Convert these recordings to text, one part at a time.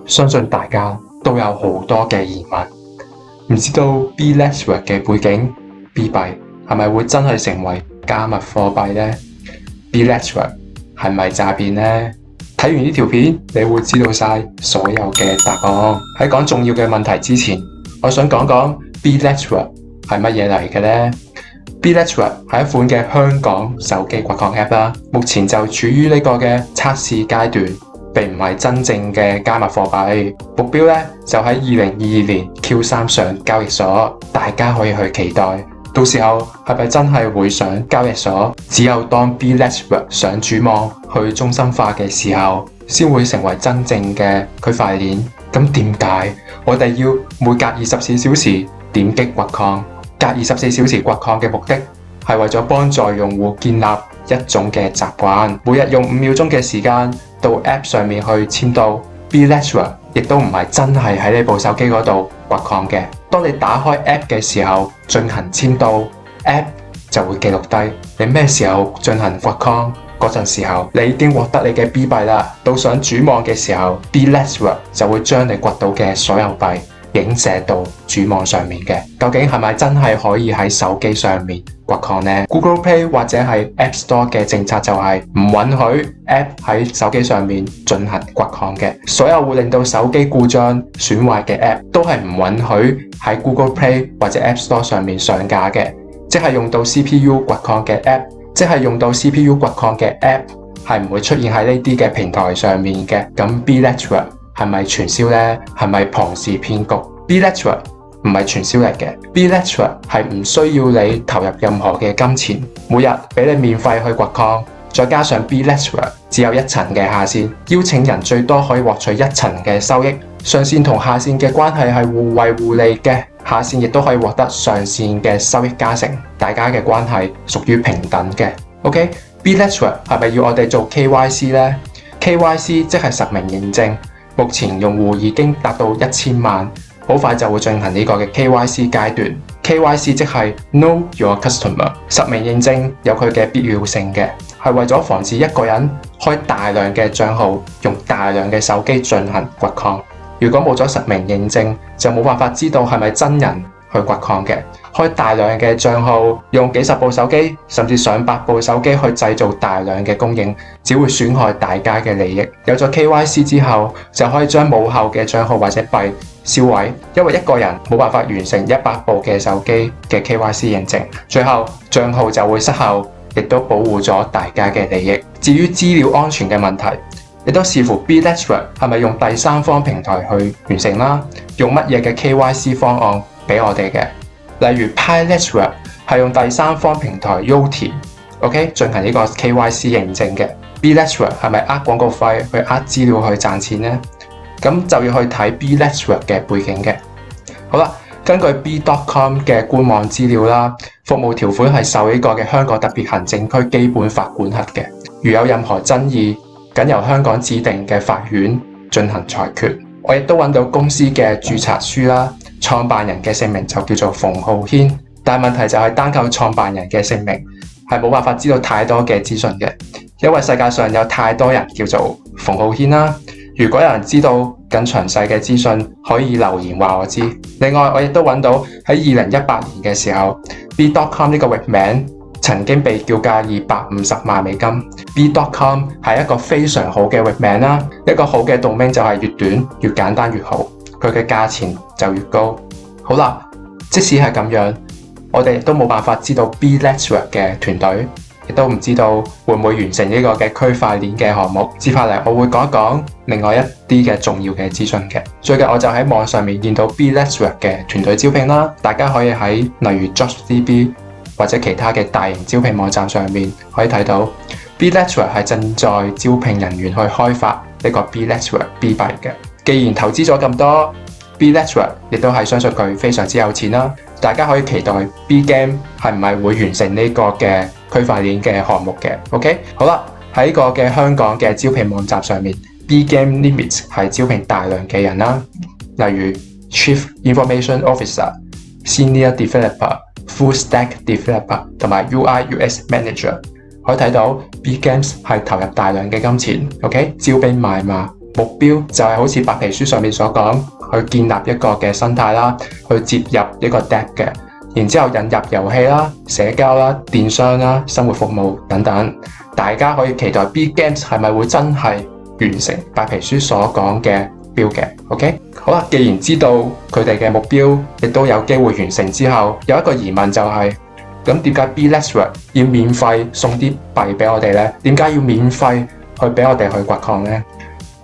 相信大家都有好多嘅疑問，唔知道 B-Network 嘅背景 B 幣係咪會真係成為加密貨幣呢？ B-Network 係咪詐騙呢？睇完呢條片，你會知道晒所有嘅答案。喺講重要嘅問題之前，我想講講 B-Network 係乜嘢嚟嘅呢？ B-Network 係一款嘅香港手機掘礦 App 啦，目前就處於呢個嘅測試階段，並唔係真正嘅加密貨幣。目標呢就喺2022年 Q3 上交易所，大家可以去期待。到時候係咪真係會上交易所？只有當 B-Network 上主網去中心化嘅時候，先會成為真正嘅區塊鏈。咁點解我哋要每隔24小時點擊掘礦？隔24小時掘礦嘅目的係為咗幫助用戶建立一種嘅習慣，每日用5秒鐘嘅時間到 App 上面去簽到。B-Network 亦都唔係真係喺呢部手機嗰度掘礦嘅。當你打開 App 嘅時候進行簽到 ，App 就會記錄低你咩時候進行掘礦嗰陣時候，你已經獲得你嘅 B 幣啦。到上主網嘅時候 ，B-Network 就會將你掘到嘅所有幣影射到主網上面嘅。究竟係咪真係可以喺手機上面掘礦呢？ Google Play 或者係 App Store 嘅政策就係唔允許 App 喺手機上面進行掘礦嘅。所有會令到手機故障損壞嘅 App 都係唔允許喺 Google Play 或者 App Store 上面上架嘅。即係用到 CPU 掘礦嘅 App， 即係用到 CPU 掘礦嘅 App 係唔會出現喺呢啲嘅平台上面嘅。咁 B-Network 係咪傳銷呢？係咪龐氏騙局？ B-Network 唔係傳銷嚟嘅。B-Network 係唔需要你投入任何嘅金錢，每日俾你免費去掘礦，再加上 B-Network 只有1層嘅下線，邀請人最多可以獲取1層嘅收益。上線同下線嘅關係係互惠互利嘅，下線亦都可以獲得上線嘅收益加成，大家嘅關係屬於平等嘅。OK， B-Network 係咪要我哋做 KYC 呢？ KYC 即係實名認證，目前用戶已經達到1000萬，好快就會進行呢個嘅 KYC 階段。KYC 即係 Know Your Customer， 實名認證有佢嘅必要性嘅，係為咗防止一個人開大量嘅帳號，用大量嘅手機進行掘礦。如果冇咗實名認證，就冇辦法知道係咪真人去掘礦嘅。開大量嘅帳號，用幾十部手機甚至上百部手機去製造大量嘅供應，只會損害大家嘅利益。有咗 KYC 之後，就可以將冇效嘅帳號或者幣銷毀，因為一個人冇辦法完成100部嘅手機嘅 KYC 認證，最後帳號就會失效，亦都保護咗大家嘅利益。至於資料安全嘅問題，亦都視乎 B-Network 係咪用第三方平台去完成啦，用乜嘢嘅 KYC 方案俾我哋嘅。例如 Pi-Network 係用第三方平台 Yoti 進行呢個 KYC 認證嘅。B-Network 係咪廣告費去資料去賺錢呢？咁就要去睇 B-Network 嘅背景嘅。好啦，根據 B.com 嘅官網資料啦，服務條款係受呢個嘅香港特別行政區基本法管轄嘅。如有任何爭議，僅由香港指定嘅法院進行裁決。我亦都揾到公司嘅註冊書啦，創辦人嘅姓名就叫做馮浩軒。但問題就係單靠創辦人嘅姓名係冇辦法知道太多嘅資訊嘅，因為世界上有太多人叫做馮浩軒啦。如果有人知道更詳細嘅資訊，可以留言話我知。另外，我亦都揾到喺2018年嘅時候 B.com 呢個域名曾經被叫價250萬美金。B.com 係一個非常好嘅域名啦，一個好嘅 domain 就係越短越簡單越好，佢嘅價錢就越高。好啦，即使係咁樣，我哋都冇辦法知道 B-Network 嘅團隊，亦都唔知道會唔會完成呢個嘅區塊鏈嘅項目。接下嚟我會講一講另外一啲嘅重要嘅資訊嘅。最近我就喺網上面見到 B-Network 嘅團隊招聘啦，大家可以喺例如 JobsDB 或者其他嘅大型招聘網站上面可以睇到 B-Network 係正在招聘人員去開發呢個 B-Network B 幣嘅。既然投資咗咁多， B-Network 亦都係相信佢非常之有錢啦。大家可以期待 B-Game 係唔係會完成呢個嘅區塊鏈嘅項目嘅。OK， 好啦，喺呢個嘅香港嘅招聘網站上面 B-Game Limit 係招聘大量嘅人啦，例如 Chief Information Officer、Senior Developer、Full Stack Developer 同埋 UI/UX Manager。可以睇到 B-Games 係投入大量嘅金錢，OK， 招兵買馬，目標就係好似白皮書上面所講，去建立一個嘅生態啦，去接入一個 Depp 嘅，然之後引入遊戲啦、社交啦、電商啦、生活服務等等。大家可以期待 B Games 係咪會真係完成白皮書所講嘅標嘅 ？OK， 好啦，既然知道佢哋嘅目標亦都有機會完成之後，有一個疑問就係、咁點解 B Letchworth 要免費送啲幣俾我哋呢？點解要免費去俾我哋去掘礦呢？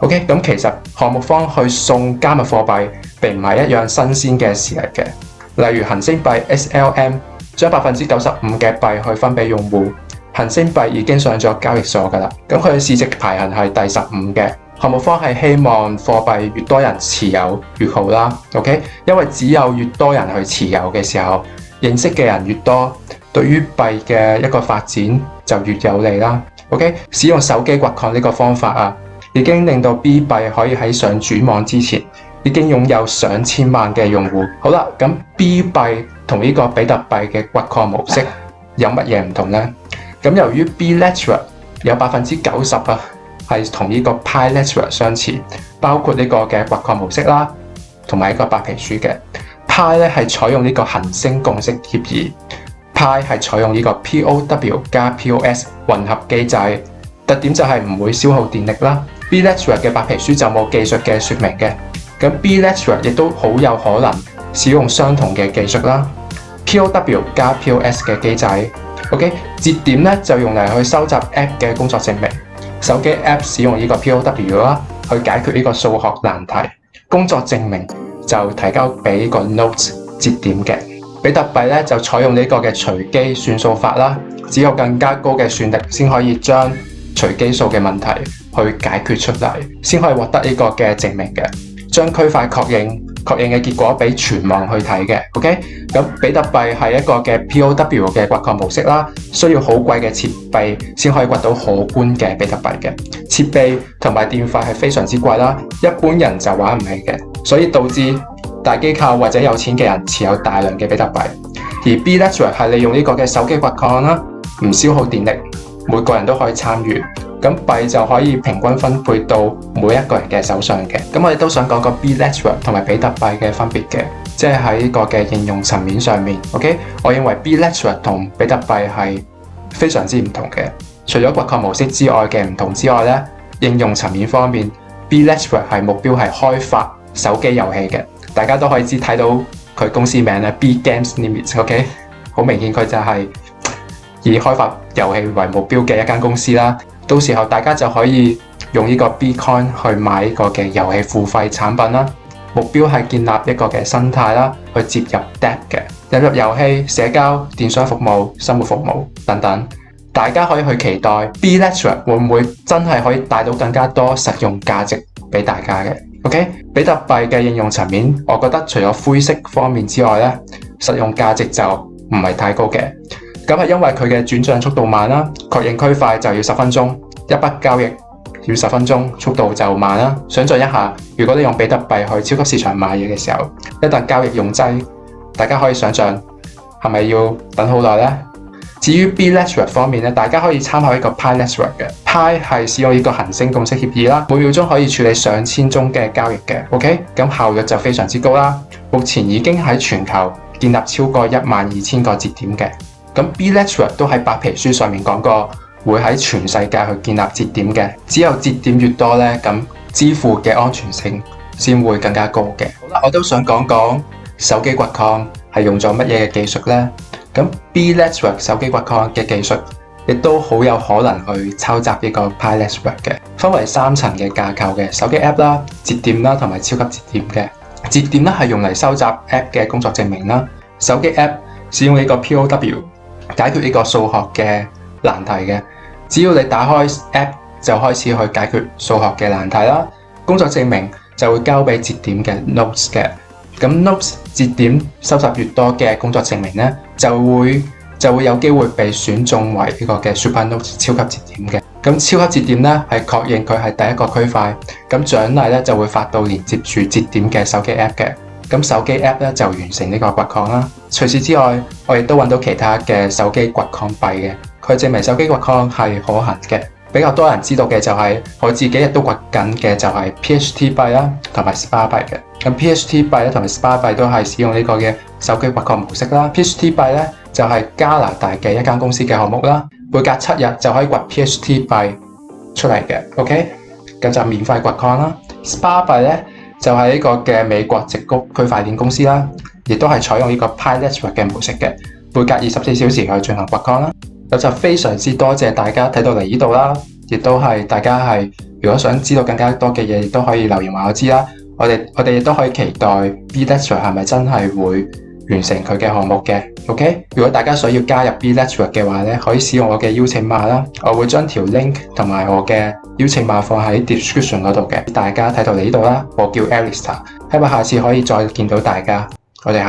OK， 咁其實項目方去送加密貨幣並唔係一樣新鮮嘅事嚟嘅。例如恒星幣 SLM 將95%嘅幣去分俾用戶，恒星幣已經上咗交易所㗎啦。咁佢嘅市值排行係第15嘅。項目方係希望貨幣越多人持有越好啦。OK， 因為只有越多人去持有嘅時候，認識嘅人越多，對於幣嘅一個發展就越有利啦。OK， 使用手機掘礦呢個方法啊，已經令到 B 幣可以喺上主網之前已經擁有上千萬嘅用戶。好啦，咁 B 幣同呢個比特幣嘅掘礦模式有乜嘢唔同呢？咁由於 B Letchworth 有90%啊係同呢個 Pi Letchworth 相似，包括呢個嘅掘礦模式啦，同埋一個白皮書嘅 Pi 咧係採用呢個恒星共識協議。Pi 係採用呢個 POW 加 POS 混合機制，特點就係唔會消耗電力啦。B Letchworth 嘅白皮書就冇技術嘅說明嘅，咁 B Letchworth 亦都好有可能使用相同嘅技術啦。POW 加 POS 嘅機制 ，OK， 節點咧就用嚟去收集 App 嘅工作證明，手機 App 使用呢個 POW 啦，去解決呢個數學難題，工作證明就提交俾個 Nodes 節點嘅。比特幣咧就採用呢個嘅隨機算數法啦，只有更加高嘅算力先可以將隨機數嘅問題去解決出嚟，先可以獲得呢個嘅證明嘅。將區塊確認嘅結果俾全網去睇嘅。OK， 咁比特幣係一個嘅 POW 嘅掘礦模式啦，需要好貴嘅設備先可以掘到可觀嘅比特幣嘅。設備同埋電費係非常之貴啦，一般人就玩唔起嘅，所以導致大機構或者有錢嘅人持有大量嘅比特幣。而 B Letchworth 係利用呢個嘅手機掘礦啦，唔消耗電力，每個人都可以參與。咁幣就可以平均分配到每一個人嘅手上嘅。咁我哋都想講個 B Letchworth 同埋比特幣嘅分別嘅，即係喺呢個嘅應用層面上面。OK， 我認為 B Letchworth 同比特幣係非常之唔同嘅。除咗掘礦模式之外嘅唔同之外咧，應用層面方面 ，B Letchworth 係目標係開發手機遊戲嘅。大家都可以睇到佢公司名咧 B Games Limited。OK， 好明顯佢就係以開發遊戲為目標嘅一間公司啦。到時候大家就可以用呢個 Bitcoin 去買呢個嘅遊戲付費產品啦。目標係建立一個嘅生態啦，去接入 Depp 嘅，引入遊戲、社交、電商服務、生活服務等等。大家可以去期待 B Letchworth 會唔會真係可以帶到更加多實用價值俾大家嘅。OK， 比特幣嘅應用層面，我覺得除咗灰色方面之外咧，實用價值就唔係太高嘅。咁係因為佢嘅轉賬速度慢啦，確認區塊就要10分鐘，一筆交易要10分鐘，速度就慢啦。想像一下，如果你用比特幣去超級市場買嘢嘅時候，一旦交易用劑，大家可以想像係咪要等好耐呢？至於 B Letchworth 方面咧，大家可以參考一個 Pi Letchworth 嘅 Pi 係使用呢個恒星共識協議啦，每秒鐘可以處理上千宗嘅交易嘅。OK， 咁效率就非常之高啦。目前已經喺全球建立超過12000個節點嘅。咁 B Letchworth 都喺白皮書上面講過，會喺全世界去建立節點嘅。只有節點越多咧，咁支付嘅安全性先會更加高嘅。好啦，我都想講講手機掘礦係用咗乜嘢嘅技術咧？咁 B Letchworth 手機掘礦嘅技術亦都好有可能去抄襲呢個 Pi Letchworth 嘅，分為3層嘅架構嘅手機 App 啦、節點啦同埋超級節點嘅。節點咧係用嚟收集 App 嘅工作證明啦，手機 App 使用呢個 POW。解決呢個數學嘅難題嘅，只要你打開 App 就開始去解決數學嘅難題啦。工作證明就會交俾節點嘅 Nodes 嘅。咁 Nodes 節點收集越多嘅工作證明咧，就會有機會被選中為呢個嘅 Super Nodes 超級節點嘅。咁超級節點咧係確認佢係第一個區塊，咁獎勵咧就會發到連接住節點嘅手機 App 嘅。咁手機 App 咧就完成呢個掘礦啦。除此之外，我亦都揾到其他嘅手機掘礦幣嘅，佢證明手機掘礦係可行嘅。比較多人知道嘅就係我自己亦都掘緊嘅就係 PHT 幣啦，同埋 SPA 幣嘅。咁 PHT 幣咧同埋 SPA 幣都係使用呢個嘅手機掘礦模式啦。PHT 幣咧就係加拿大嘅一間公司嘅項目啦，每隔7日就可以掘 PHT 幣出嚟嘅。OK， 咁就免費掘礦啦。SPA 幣咧就係呢個嘅美國矽谷區塊鏈公司啦，亦都係採用呢個 Pi Network 嘅模式嘅，每隔24小時去進行掘礦啦。咁就非常之多謝大家睇到嚟呢度啦，亦都係大家係如果想知道更加多嘅嘢，亦都可以留言話我知啦。我哋亦都可以期待 B-Network 係咪真係會完成佢嘅項目嘅 ？OK， 如果大家想要加入 B-Network 嘅話咧，可以使用我嘅邀請碼啦，我會將條 link 同埋我嘅邀請碼放喺 description 嗰度嘅。大家睇到嚟呢度啦，我叫 Alistair，希望下次可以再見到大家，我哋下。